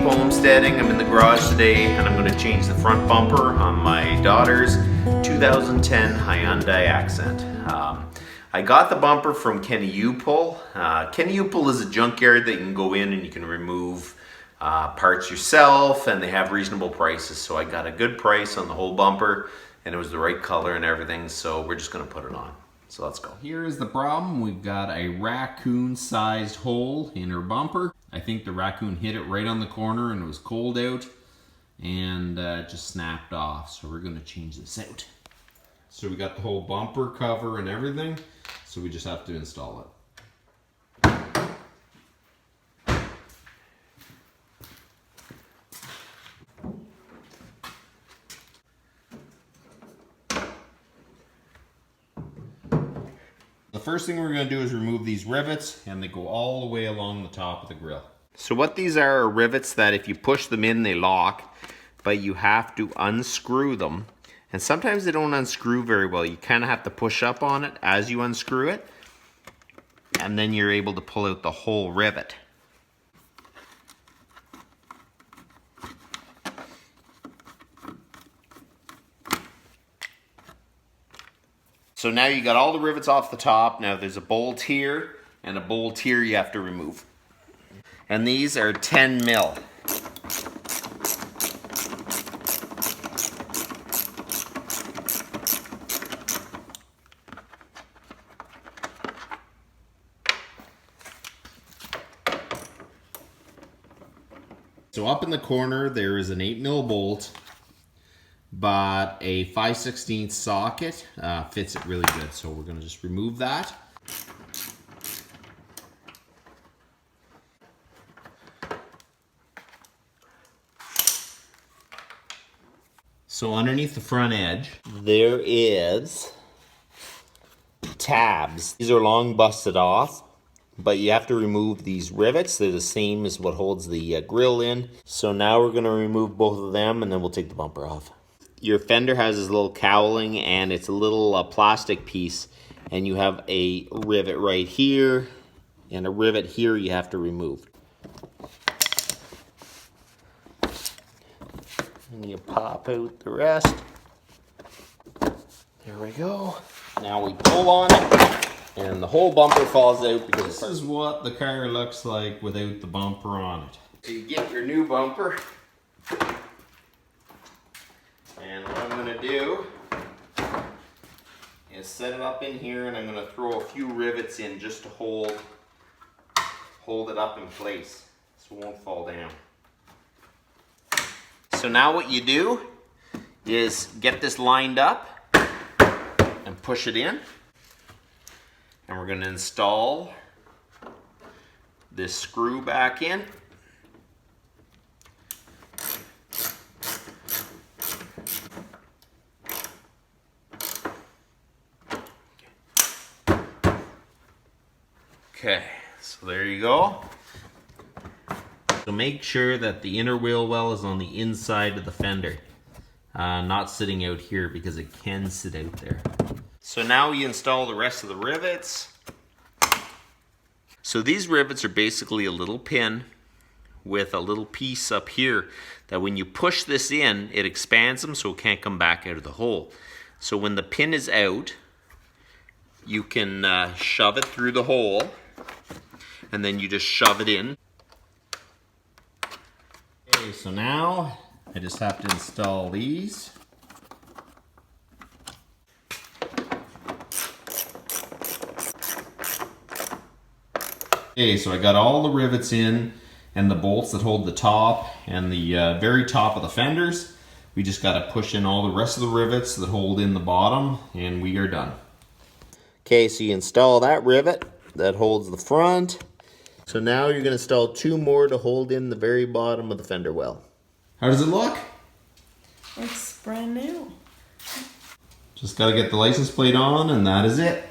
Homesteading. I'm in the garage today and I'm going to change the front bumper on my daughter's 2010 Hyundai Accent. I got the bumper from Kenny Upul. Kenny Upul is a junkyard that you can go in and you can remove parts yourself, and they have reasonable prices. So I got a good price on the whole bumper and it was the right color and everything, so we're just going to put it on. So let's go. Here is the problem. We've got a raccoon-sized hole in her bumper. I think the raccoon hit it right on the corner and it was cold out and just snapped off. So we're gonna change this out. So we got the whole bumper cover and everything. So we just have to install it. The first thing we're going to do is remove these rivets, and they go all the way along the top of the grill. So what these are rivets that if you push them in, they lock, but you have to unscrew them. And sometimes they don't unscrew very well. You kind of have to push up on it as you unscrew it, and then you're able to pull out the whole rivet. So now you got all the rivets off the top. Now there's a bolt here and a bolt here you have to remove. And these are 10 mil. So up in the corner there is an 8 mil bolt, but a 5/16 socket fits it really good. So we're gonna just remove that. So underneath the front edge, There is tabs. These are long busted off, but you have to remove these rivets. They're the same as what holds the grill in. So now we're gonna remove both of them and then we'll take the bumper off. Your fender has this little cowling and it's a little plastic piece, and you have a rivet right here and a rivet here you have to remove. And you pop out the rest. There we go. Now we pull on it and the whole bumper falls out because this is what the car looks like without the bumper on it. So you get your new bumper. And what I'm going to do is set it up in here, and I'm going to throw a few rivets in just to hold it up in place so it won't fall down. So now what you do is get this lined up and push it in. And we're going to install this screw back in. Okay, so there you go. So make sure that the inner wheel well is on the inside of the fender, not sitting out here because it can sit out there. So now we install the rest of the rivets. So these rivets are basically a little pin with a little piece up here that when you push this in, it expands them so it can't come back out of the hole. So when the pin is out, you can shove it through the hole, and then you just shove it in. Okay, so now I just have to install these. Okay, so I got all the rivets in and the bolts that hold the top and the very top of the fenders. We just got to push in all the rest of the rivets that hold in the bottom, and we are done. Okay, so you install that rivet that holds the front. So now you're going to install two more to hold in the very bottom of the fender well. How does it look? It's brand new. Just got to get the license plate on, and that is it.